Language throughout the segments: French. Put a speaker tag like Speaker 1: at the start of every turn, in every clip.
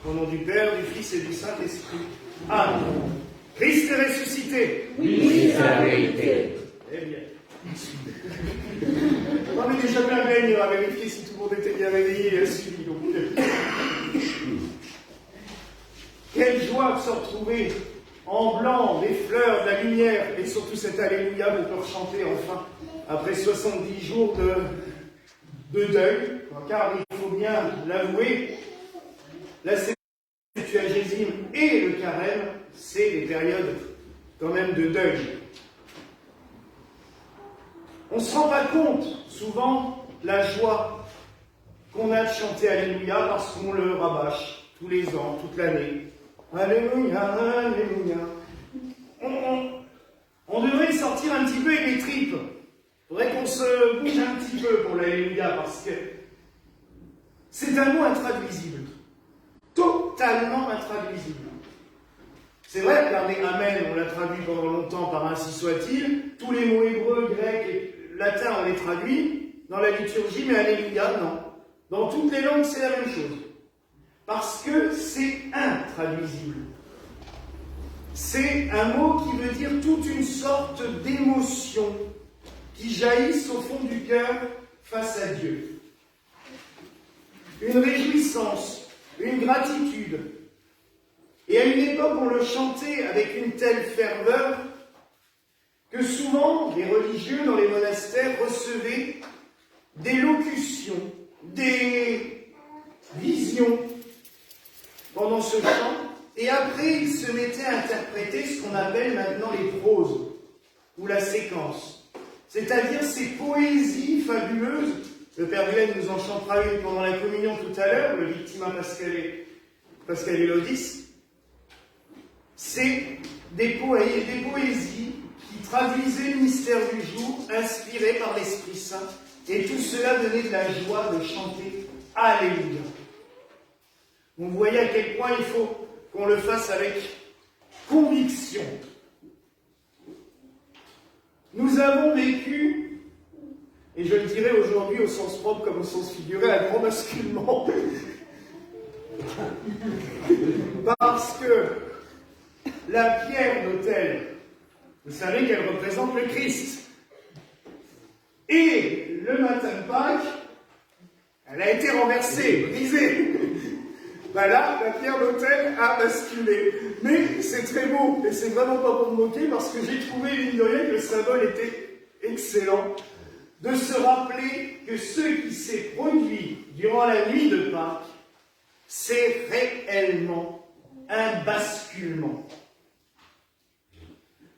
Speaker 1: Au nom du Père, du Fils et du Saint-Esprit. Amen. Christ est ressuscité.
Speaker 2: Oui, c'est la vérité.
Speaker 1: Eh bien. On est déjà bien réunis, on va vérifier si tout le monde était bien réveillé et suivi. Quelle joie de se retrouver en blanc, des fleurs, de la lumière, et surtout cet Alléluia qu'on peut chanter enfin, après 70 jours de deuil, car il faut bien l'avouer, la Septuagésime et le Carême, c'est des périodes quand même de deuil. On ne se rend pas compte, souvent, la joie qu'on a de chanter Alléluia parce qu'on le rabâche tous les ans, toute l'année. Alléluia, Alléluia. On devrait sortir un petit peu avec les tripes. Il faudrait qu'on se bouge un petit peu pour l'Alléluia parce que c'est un mot intraduisible. Totalement intraduisible. C'est vrai que Amen, on l'a traduit pendant longtemps par ainsi soit-il. Tous les mots hébreux, grecs et latins, on les traduit dans la liturgie, mais Alléluia, non. Dans toutes les langues, c'est la même chose. Parce que c'est intraduisible. C'est un mot qui veut dire toute une sorte d'émotion qui jaillissent au fond du cœur face à Dieu. Une réjouissance, une gratitude. Et à une époque, on le chantait avec une telle ferveur que souvent, les religieux dans les monastères recevaient des locutions, des visions pendant ce chant, et après, ils se mettaient à interpréter ce qu'on appelle maintenant les proses, ou la séquence. C'est-à-dire ces poésies fabuleuses. Le Père Guylaine nous en chantera une pendant la communion tout à l'heure, le Victima Pascal Elodis. C'est des poésies qui traduisaient le mystère du jour, inspirées par l'Esprit Saint, et tout cela donnait de la joie de chanter Alléluia. Vous voyez à quel point il faut qu'on le fasse avec conviction. Nous avons vécu, et je le dirais aujourd'hui au sens propre comme au sens figuré, un grand basculement. Parce que la pierre d'autel, vous savez qu'elle représente le Christ. Et le matin de Pâques, elle a été renversée, brisée. Ben là, la pierre d'autel a basculé. Mais c'est très beau, et c'est vraiment pas pour me moquer, parce que j'ai trouvé, mine de rien, que le symbole était excellent, de se rappeler que ce qui s'est produit durant la nuit de Pâques, c'est réellement un basculement.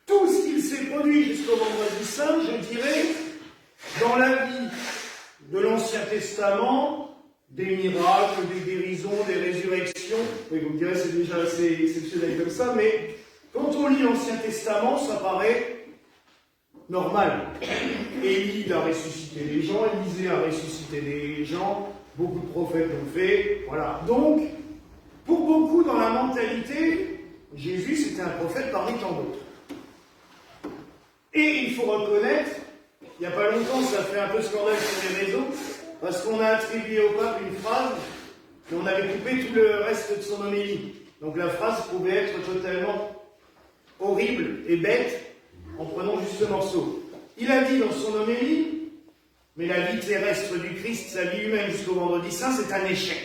Speaker 1: Tout ce qui s'est produit jusqu'au Vendredi Saint, je dirais, dans la vie de l'Ancien Testament, des miracles, des guérisons, des résurrections, oui, vous me direz c'est déjà assez exceptionnel comme ça, mais quand on lit l'Ancien Testament, ça paraît normal. Élie a ressuscité les gens, Élisée a ressuscité les gens, beaucoup de prophètes l'ont fait, voilà. Donc, pour beaucoup dans la mentalité, Jésus c'était un prophète parmi tant d'autres. Et il faut reconnaître, il n'y a pas longtemps, ça fait un peu scandale sur les réseaux, parce qu'on a attribué au pape une phrase, et on avait coupé tout le reste de son homélie. Donc la phrase pouvait être totalement horrible et bête, en prenant juste ce morceau. Il a dit dans son homélie, mais la vie terrestre du Christ, sa vie humaine jusqu'au Vendredi Saint, c'est un échec.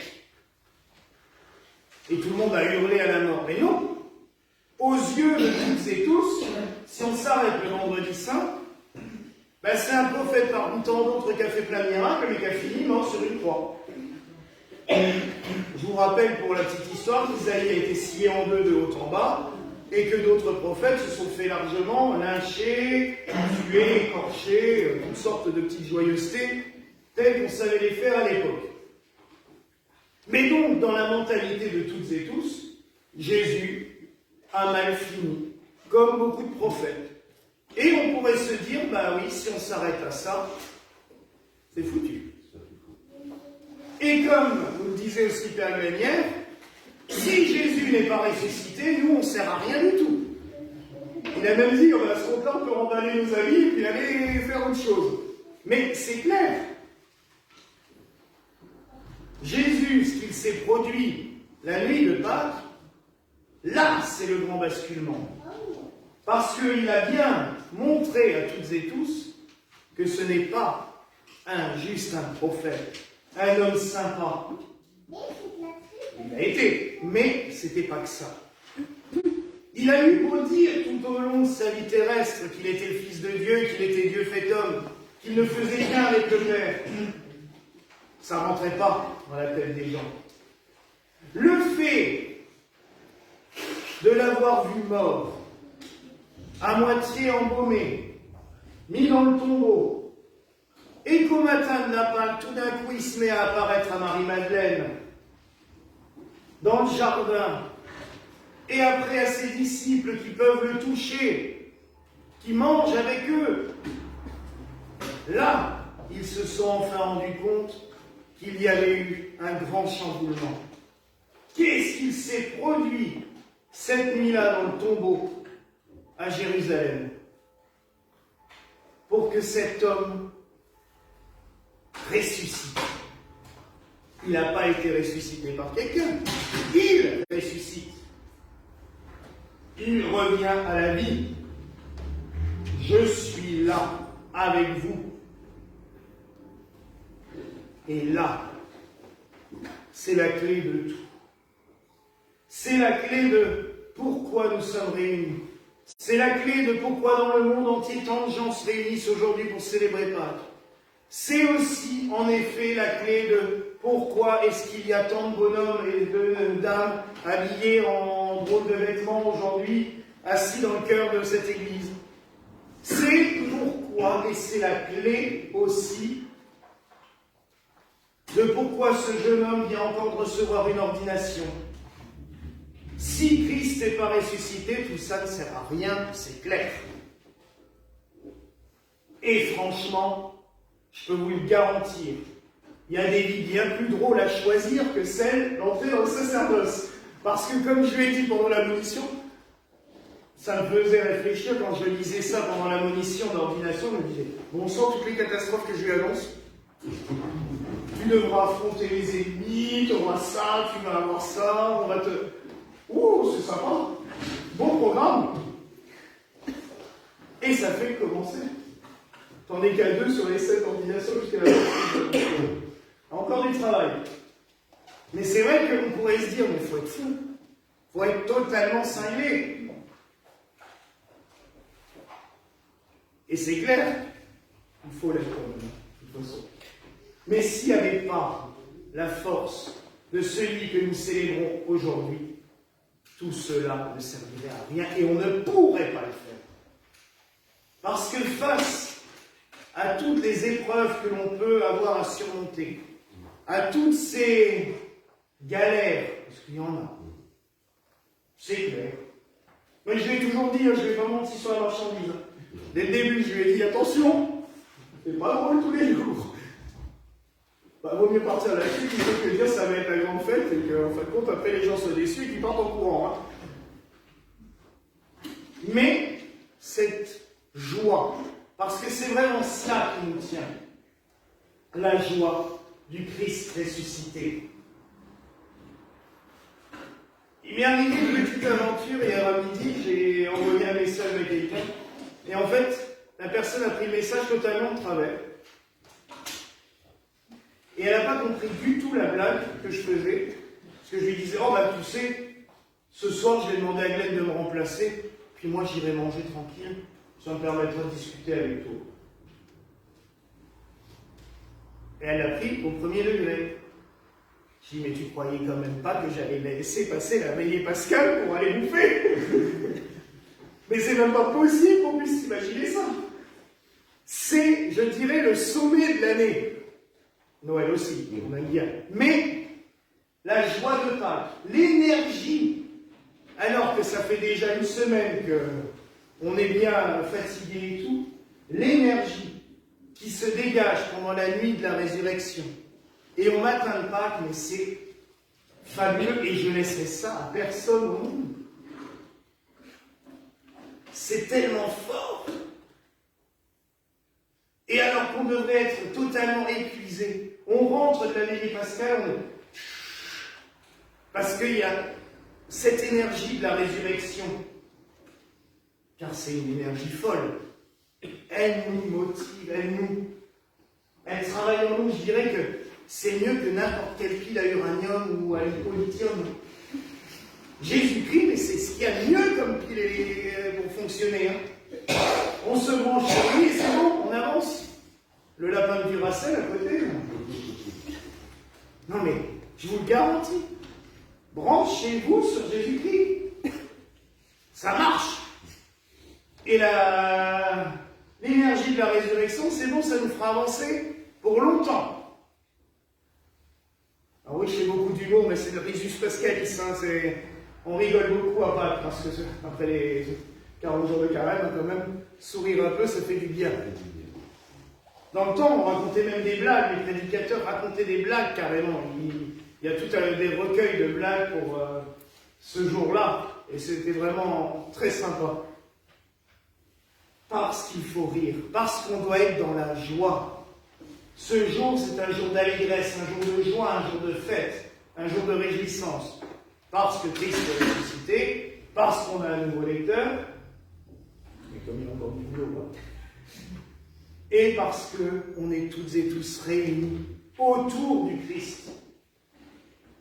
Speaker 1: Et tout le monde a hurlé à la mort. Mais non, aux yeux de toutes et tous, si on s'arrête le Vendredi Saint, ben c'est un prophète parmi tant d'autres qui a fait plein de miracles, mais qui a fini mort sur une croix. Je vous rappelle pour la petite histoire qu'Isaïe a été scié en deux de haut en bas, et que d'autres prophètes se sont fait largement lyncher, tuer, écorcher, toutes sortes de petites joyeusetés, telles qu'on savait les faire à l'époque. Mais donc, dans la mentalité de toutes et tous, Jésus a mal fini, comme beaucoup de prophètes. Et on pourrait se dire, bah oui, si on s'arrête à ça, c'est foutu. Et comme vous le disiez aussi Père Guylaine, si Jésus n'est pas ressuscité, nous on ne sert à rien du tout. Il a même dit, on va se contenter, on peut remballer nos amis et puis aller faire autre chose. Mais c'est clair. Jésus, ce qu'il s'est produit la nuit de Pâques, là, c'est le grand basculement. Parce qu'il a bien montré à toutes et tous que ce n'est pas juste un prophète, un homme sympa. Il a été, mais c'était pas que ça. Il a eu beau dire tout au long de sa vie terrestre qu'il était le Fils de Dieu, qu'il était Dieu fait homme, qu'il ne faisait qu'un avec le Père. Ça ne rentrait pas dans la tête des gens. Le fait de l'avoir vu mort, à moitié embaumé, mis dans le tombeau, et qu'au matin de la Pâque, tout d'un coup, il se met à apparaître à Marie-Madeleine, dans le jardin, et après à ses disciples qui peuvent le toucher, qui mangent avec eux. Là, ils se sont enfin rendus compte qu'il y avait eu un grand chamboulement. Qu'est-ce qu'il s'est produit cette nuit-là dans le tombeau à Jérusalem pour que cet homme ressuscite? Il n'a pas été ressuscité par quelqu'un. Il ressuscite. Il revient à la vie. Je suis là avec vous. Et là, c'est la clé de tout. C'est la clé de pourquoi nous sommes réunis. C'est la clé de pourquoi dans le monde entier tant de gens se réunissent aujourd'hui pour célébrer Pâques. C'est aussi, en effet, la clé de pourquoi est-ce qu'il y a tant de bonhommes et de dames habillés en drôles de vêtements aujourd'hui, assis dans le cœur de cette église. C'est pourquoi, et c'est la clé aussi, de pourquoi ce jeune homme vient encore de recevoir une ordination. Si Christ n'est pas ressuscité, tout ça ne sert à rien, c'est clair. Et franchement, je peux vous le garantir, il y a des vies bien plus drôles à choisir que celle d'entrer dans le sacerdoce. Parce que comme je lui ai dit pendant la monition, ça me faisait réfléchir quand je lisais ça pendant la monition d'ordination, je me disais, bon sang, toutes les catastrophes que je lui annonce, tu devras affronter les ennemis, tu auras ça, tu vas avoir ça, on va te... Oh, c'est sympa, bon programme. Et ça fait commencer. T'en es qu'à 2 sur les 7 ordinations jusqu'à la fin. Encore du travail. Mais c'est vrai qu'on pourrait se dire, mais il faut être fou. Il faut être totalement cinglé. Et c'est clair, il faut l'être quand même, de toute façon. Mais s'il n'y avait pas la force de celui que nous célébrons aujourd'hui, tout cela ne servirait à rien et on ne pourrait pas le faire. Parce que face à toutes les épreuves que l'on peut avoir à surmonter, à toutes ces galères, parce qu'il y en a, c'est clair. Mais je l'ai toujours dit, je ne vais pas mentir sur la marchandise. Dès le début, je lui ai dit, attention, c'est pas drôle tous les jours. Bah, vaut mieux partir là-dessus plutôt que de dire ça va être la grande fête et qu'en fin de compte, après les gens soient déçus et qu'ils partent en courant. Hein. Mais cette joie, parce que c'est vraiment ça qui nous tient, la joie du Christ ressuscité. Il m'est arrivé une petite aventure hier à midi, j'ai envoyé un message à quelqu'un, et en fait, la personne a pris le message totalement de travers. Et elle n'a pas compris du tout la blague que je faisais, parce que je lui disais, oh bah tu sais, ce soir je vais demander à Glenn de me remplacer, puis moi j'irai manger tranquille, ça me permettra de discuter avec toi. Et elle l'a pris au premier degré. Je dis, mais tu croyais quand même pas que j'allais laisser passer la veillée pascale pour aller bouffer? Mais c'est même pas possible qu'on puisse imaginer ça. C'est, je dirais, le sommet de l'année. Noël aussi, on aime bien. Mais la joie de Pâques, l'énergie, alors que ça fait déjà une semaine qu'on est bien fatigué et tout, l'énergie qui se dégage pendant la nuit de la résurrection et au matin de Pâques, mais c'est fabuleux et je laisserai ça à personne au monde. C'est tellement fort. Et alors qu'on devrait être totalement épuisé, on rentre de la veillée pascale, Parce qu'il y a cette énergie de la résurrection, car c'est une énergie folle. Elle nous motive, elle travaille en nous. Je dirais que c'est mieux que n'importe quelle pile à uranium ou à lithium. Jésus-Christ, mais c'est ce qu'il y a de mieux comme pile pour fonctionner. Hein. On se branche sur lui et c'est bon, on avance. Le lapin de Duracell à côté. Non mais, je vous le garantis, branchez-vous sur Jésus-Christ. Ça marche. Et l'énergie de la résurrection, c'est bon, ça nous fera avancer pour longtemps. Alors oui, je fais beaucoup d'humour, mais c'est le risus pascalis. Hein, on rigole beaucoup à Pâques, parce que après les 40 jours de carême, quand même, sourire un peu, ça fait du bien. Dans le temps, on racontait même des blagues, les prédicateurs racontaient des blagues carrément. Il y a tout des recueils de blagues pour ce jour-là, et c'était vraiment très sympa. Parce qu'il faut rire, parce qu'on doit être dans la joie. Ce jour, c'est un jour d'allégresse, un jour de joie, un jour de fête, un jour de réjouissance. Parce que Christ est ressuscité, parce qu'on a un nouveau lecteur, mais comme il a encore du boulot, et parce qu'on est toutes et tous réunis autour du Christ.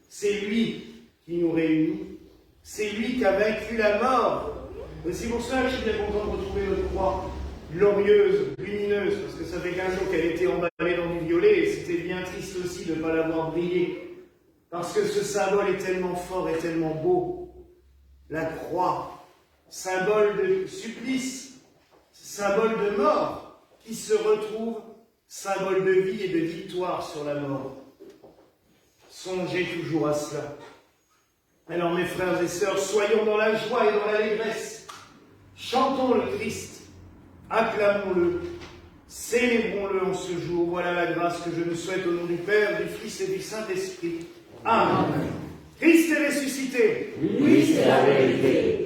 Speaker 1: C'est lui qui nous réunit, c'est lui qui a vaincu la mort. Et c'est pour ça que je suis bien content de retrouver notre croix glorieuse, lumineuse, parce que ça fait 15 jours qu'elle était emballée dans du violet, et c'était bien triste aussi de ne pas l'avoir brillée. Parce que ce symbole est tellement fort et tellement beau. La croix, symbole de supplice, symbole de mort, qui se retrouve symbole de vie et de victoire sur la mort. Songez toujours à cela. Alors mes frères et sœurs, soyons dans la joie et dans l'allégresse. Chantons le Christ, acclamons-le, célébrons-le en ce jour. Voilà la grâce que je nous souhaite au nom du Père, du Fils et du Saint-Esprit. Amen. Christ est ressuscité.
Speaker 2: Oui, c'est la vérité.